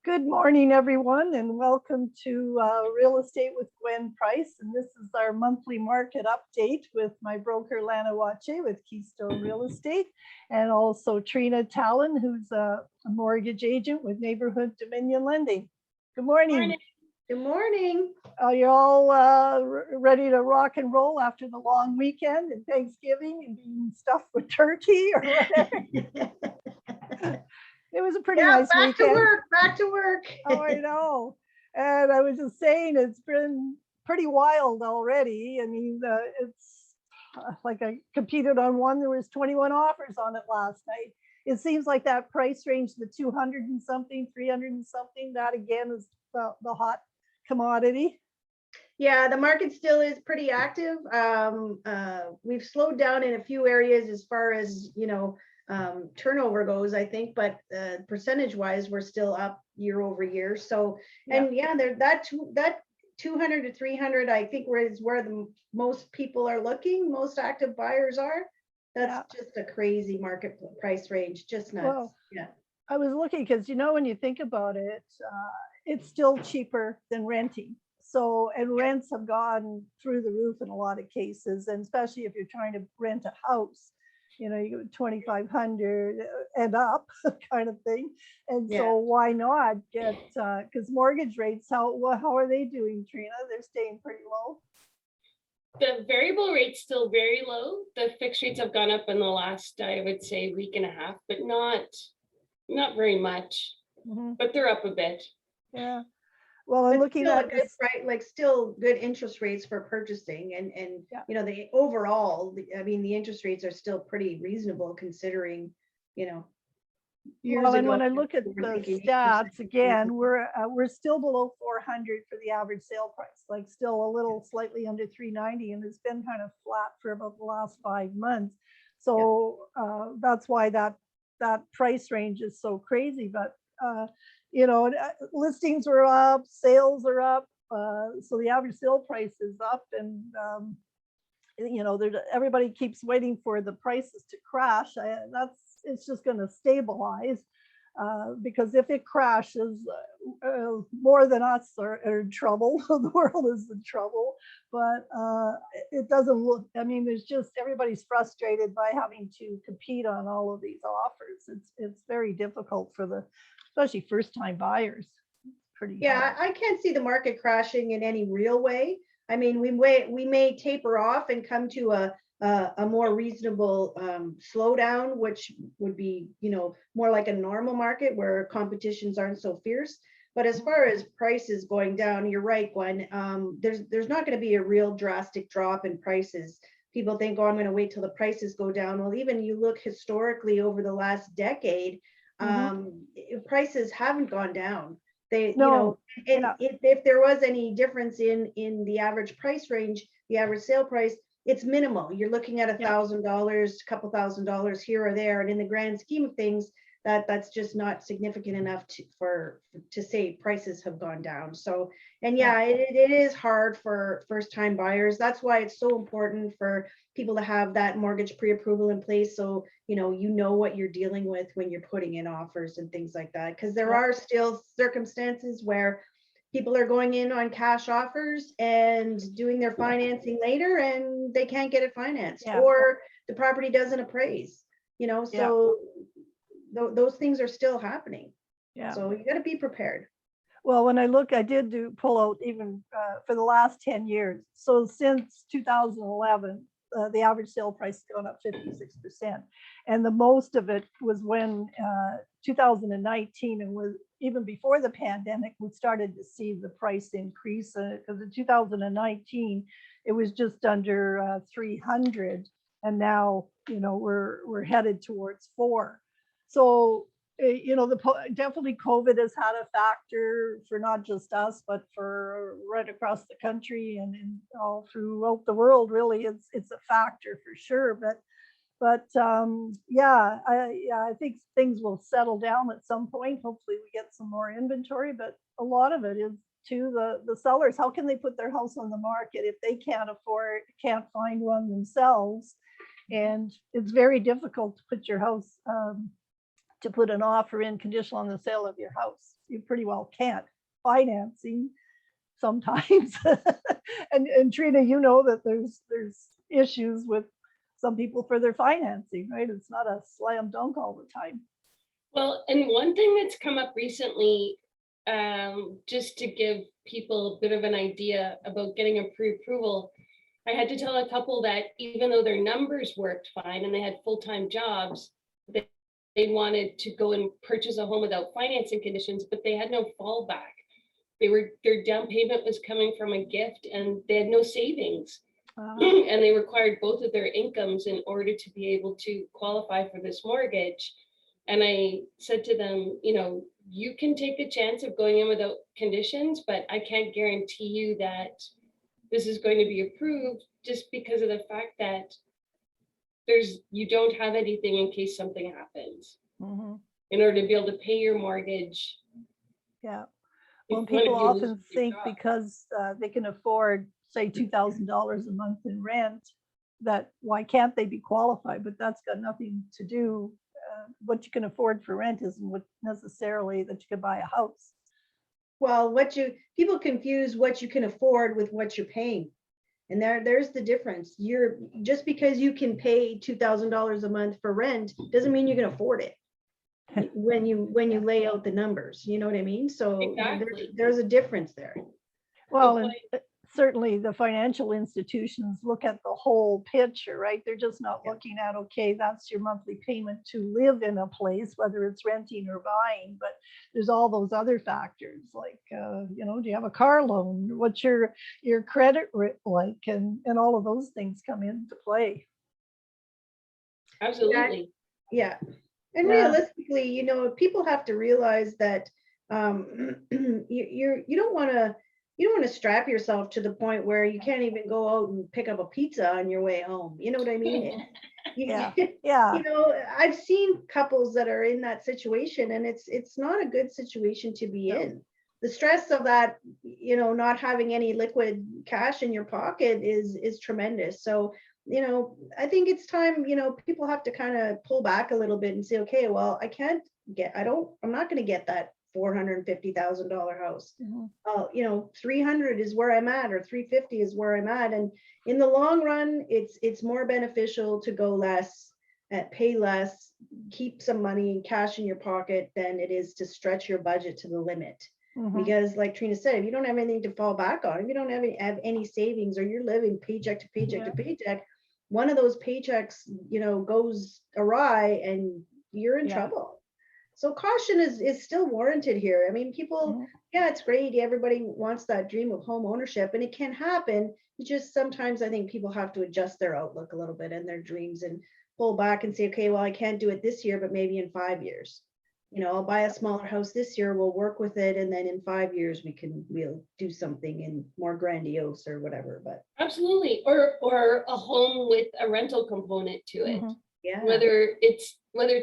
Good morning, everyone, and welcome to Real Estate with Gwen Price. And this is our monthly market update with my broker, Lana Watier with Keystone Real Estate, and also Trina Tallon, who's a mortgage agent with Neighbourhood Dominion Lending. Good morning. Good morning. Are you all ready to rock and roll after the long weekend and Thanksgiving and being stuffed with turkey or whatever? It was a pretty nice weekend. Back to work. Oh, I know. And I was just saying, it's been pretty wild already. I mean, it's like I competed on one, there was 21 offers on it last night. It seems like that price range, the 200 and something, 300 and something, that again is the hot commodity. Yeah, the market still is pretty active. We've slowed down in a few areas as far as, turnover goes, I think, but percentage wise, we're still up year over year. So, and yeah, that 200 to 300, I think is where the most people are looking, most active buyers are. That's just a crazy market price range, just nuts. Well, I was looking because, when you think about it, it's still cheaper than renting. So, and rents have gone through the roof in a lot of cases, and especially if you're trying to rent a house. You go 2,500 and up kind of thing. And so why not get, because mortgage rates, how are they doing, Trina? They're staying pretty low. The variable rate's still very low. The fixed rates have gone up in the last, I would say, week and a half, but not very much, but they're up a bit. Yeah. Well, I'm looking at this, right, like still good interest rates for purchasing, and the overall, I mean, the interest rates are still pretty reasonable considering, years well, and ago, when I look at the stats again, we're still below 400 for the average sale price, like still a little slightly under 390, and it's been kind of flat for about the last 5 months. So that's why that price range is so crazy. But listings are up, sales are up, so the average sale price is up, and everybody keeps waiting for the prices to crash. It's just going to stabilize, because if it crashes, more than us are in trouble. The world is in trouble, but it doesn't look. I mean, there's just everybody's frustrated by having to compete on all of these offers. It's very difficult for especially first-time buyers. Pretty hard. I can't see the market crashing in any real way. I mean, we may taper off and come to a more reasonable slowdown, which would be, more like a normal market where competitions aren't so fierce. But as far as prices going down, you're right, Gwen. There's not going to be a real drastic drop in prices. People think, oh, I'm going to wait till the prices go down. Well, even you look historically over the last decade, prices haven't gone down. If there was any difference in the average price range, the average sale price, it's minimal. You're looking at $1,000, a couple $1,000 here or there, and in the grand scheme of things, that's just not significant enough to say prices have gone down. So, and it is hard for first-time buyers. That's why it's so important for people to have that mortgage pre-approval in place, so you know what you're dealing with when you're putting in offers and things like that. Because there are still circumstances where people are going in on cash offers and doing their financing later, and they can't get it financed, or the property doesn't appraise. So. Those things are still happening. So you got to be prepared. Well, when I look, I did pull out even for the last 10 years. So since 2011, the average sale price has gone up 56%. And the most of it was when 2019, and was even before the pandemic, we started to see the price increase, because in 2019, it was just under 300. And now, we're headed towards 4. So, definitely COVID has had a factor for not just us, but for right across the country and all throughout the world. Really, it's a factor for sure. But I think things will settle down at some point. Hopefully, we get some more inventory. But a lot of it is to the sellers. How can they put their house on the market if they can't find one themselves? And it's very difficult to put your house to put an offer in conditional on the sale of your house. You pretty well can't. Financing sometimes. And Trina, you know that there's issues with some people for their financing, right? It's not a slam dunk all the time. Well, and one thing that's come up recently, just to give people a bit of an idea about getting a pre-approval, I had to tell a couple that even though their numbers worked fine and they had full-time jobs, they wanted to go and purchase a home without financing conditions, but they had no fallback. Their down payment was coming from a gift and they had no savings. And they required both of their incomes in order to be able to qualify for this mortgage. And I said to them, you know, you can take the chance of going in without conditions, but I can't guarantee you that this is going to be approved, just because of the fact that you don't have anything in case something happens in order to be able to pay your mortgage. Yeah. Well, people often think because they can afford, say, $2,000 a month in rent, that why can't they be qualified? But that's got nothing to do. What you can afford for rent isn't necessarily that you could buy a house. Well, people confuse what you can afford with what you're paying. And there's the difference. Just because you can pay $2,000 a month for rent doesn't mean you can afford it. When you lay out the numbers, you know what I mean? So Exactly. there's a difference there. Well, and certainly the financial institutions look at the whole picture, right? They're just not looking at, okay, that's your monthly payment to live in a place, whether it's renting or buying, but there's all those other factors like, you know, do you have a car loan? What's your credit like? And all of those things come into play. Absolutely. Yeah. And realistically, you know, people have to realize that you don't want to strap yourself to the point where you can't even go out and pick up a pizza on your way home. You know what I mean? Yeah. You know, I've seen couples that are in that situation, and it's not a good situation to be in. The stress of that, you know, not having any liquid cash in your pocket is tremendous. So, you know, I think it's time, you know, people have to kind of pull back a little bit and say, okay, well, I'm not going to get that $450,000 house. You know, 300 is where I'm at, or 350 is where I'm at. And in the long run, it's more beneficial to go less, pay less, keep some money and cash in your pocket than it is to stretch your budget to the limit. Because like Trina said, if you don't have anything to fall back on, if you don't have any savings, or you're living paycheck to paycheck to paycheck, one of those paychecks, you know, goes awry and you're in trouble. So caution is still warranted here. I mean, people, it's great. Everybody wants that dream of home ownership, and it can happen. It's just sometimes I think people have to adjust their outlook a little bit and their dreams and pull back and say, okay, well, I can't do it this year, but maybe in 5 years. You know, I'll buy a smaller house this year, we'll work with it, and then in 5 years we'll do something in more grandiose or whatever. But absolutely, or a home with a rental component to it. Whether it's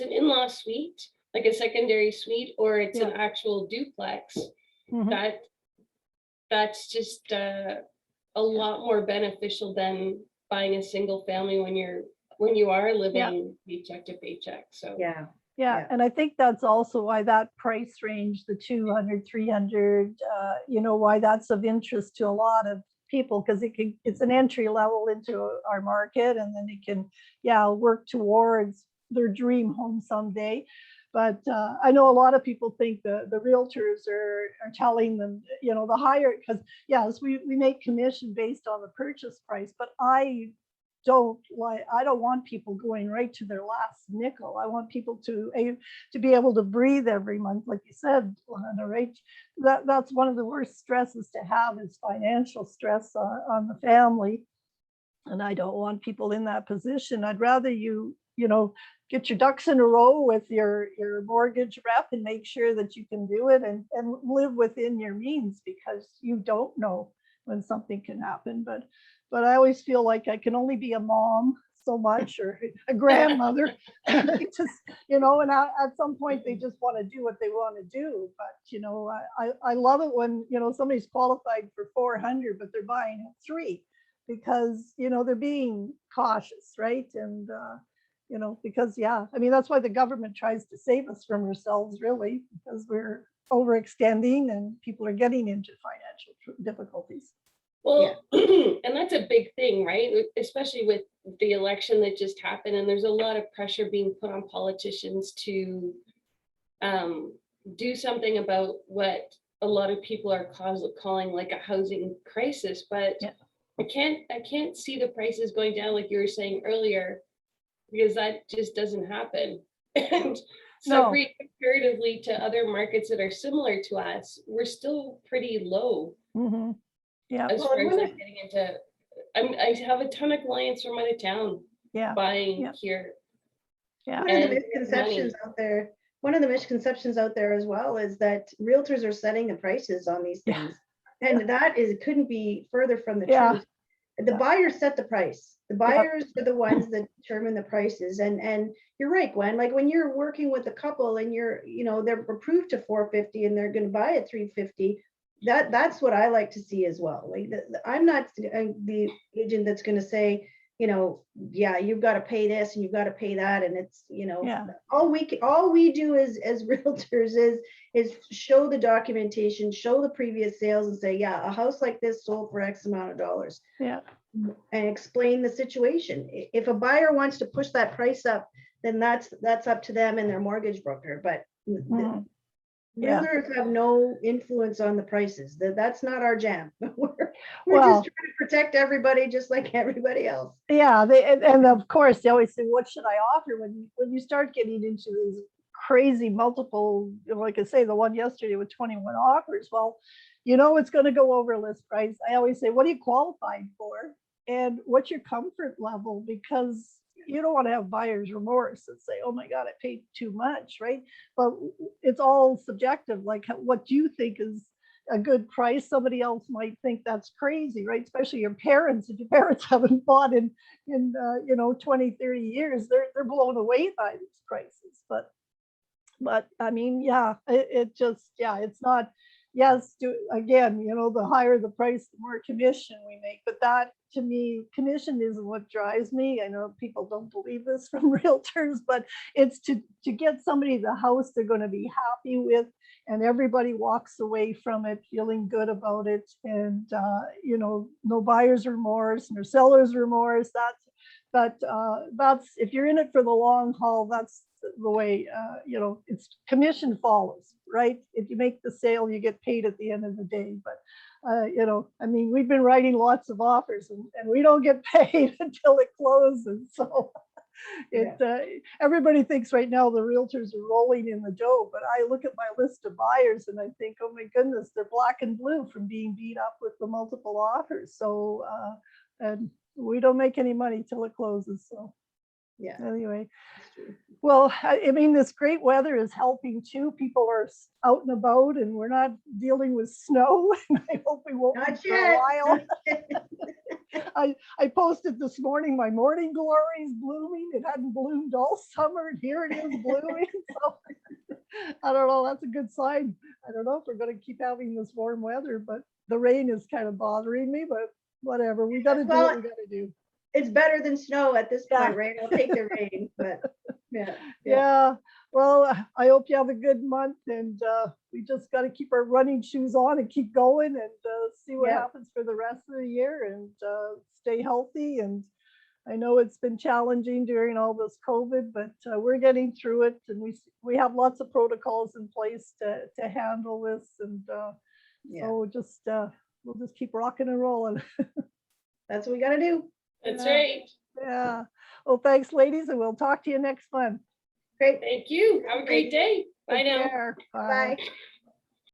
an in-law suite, like a secondary suite, or it's an actual duplex, that's just a lot more beneficial than buying a single family when you are living paycheck to paycheck. So yeah, and I think that's also why that price range, the 200, 300, you know, why that's of interest to a lot of people, because it's an entry level into our market, and then it can, work towards their dream home someday. But I know a lot of people think the realtors are telling them, you know, the higher, because yes, we make commission based on the purchase price, but I don't want people going right to their last nickel. I want people to be able to breathe every month, like you said, Lana, right? That's one of the worst stresses to have, is financial stress on the family. And I don't want people in that position. I'd rather you know, get your ducks in a row with your mortgage rep and make sure that you can do it and live within your means, because you don't know when something can happen. But I always feel like I can only be a mom so much, or a grandmother, just, you know, and at some point they just want to do what they want to do. But, you know, I love it when, you know, somebody's qualified for 400, but they're buying 3, because, you know, they're being cautious, right? And you know, because yeah, I mean, that's why the government tries to save us from ourselves, really, because we're overextending and people are getting into financial difficulties. Well, and that's a big thing, right? Especially with the election that just happened, and there's a lot of pressure being put on politicians to do something about what a lot of people are calling like a housing crisis. But Yeah. I can't see the prices going down like you were saying earlier, because that just doesn't happen. And so comparatively to other markets that are similar to us, we're still pretty low. Mm-hmm. Yeah. As far as like getting into, I have a ton of clients from out of town buying here. Yeah. One of the misconceptions out there, as well, is that realtors are setting the prices on these things. And that couldn't be further from the truth. The buyers set the price. The buyers are the ones that determine the prices. And you're right, Gwen, like when you're working with a couple and they're approved to 450 and they're going to buy at 350, that's what I like to see as well. Like I'm not the agent that's going to say, you've got to pay this and you've got to pay that. And it's, all we do as realtors is show the documentation, show the previous sales and say, a house like this sold for X amount of dollars. Yeah. And explain the situation. If a buyer wants to push that price up, then that's up to them and their mortgage broker. But realtors have no influence on the prices. That's not our jam. We're just trying to protect everybody, just like everybody else. Yeah, and of course they always say, "What should I offer?" When you start getting into these crazy multiple, like I say, the one yesterday with 21 offers. Well, it's going to go over list price. I always say, "What are you qualified for?" And what's your comfort level? Because you don't want to have buyer's remorse and say, "Oh my God, I paid too much," right? But it's all subjective. Like, what do you think is a good price? Somebody else might think that's crazy, right? Especially your parents. If your parents haven't bought in 20, 30 years, they're blown away by these prices. But I mean, it's not. Yes, again, the higher the price, the more commission we make. But that, to me, commission isn't what drives me. I know people don't believe this from realtors, but it's to get somebody the house they're going to be happy with, and everybody walks away from it feeling good about it, and no buyer's remorse, no seller's remorse. That's if you're in it for the long haul, that's the way. It's commission follows. Right? If you make the sale, you get paid at the end of the day. But, we've been writing lots of offers and we don't get paid until it closes. So everybody thinks right now the realtors are rolling in the dough. But I look at my list of buyers and I think, oh my goodness, they're black and blue from being beat up with the multiple offers. So, and we don't make any money till it closes. So. Yeah. Anyway, well, this great weather is helping too. People are out and about, and we're not dealing with snow. And I hope we won't for a while. I posted this morning my morning glory is blooming. It hadn't bloomed all summer, and here it is blooming. So I don't know. That's a good sign. I don't know if we're going to keep having this warm weather, but the rain is kind of bothering me. But whatever, we got to do what we got to do. It's better than snow at this point, right? I'll take the rain, but well, I hope you have a good month, and we just got to keep our running shoes on and keep going and see what happens for the rest of the year, and stay healthy. And I know it's been challenging during all this COVID, but we're getting through it, and we have lots of protocols in place to handle this, and so we'll just keep rocking and rolling. That's what we got to do. That's right. Yeah. Well, thanks, ladies, and we'll talk to you next month. Great. Thank you. Have a great day. Bye now. Bye.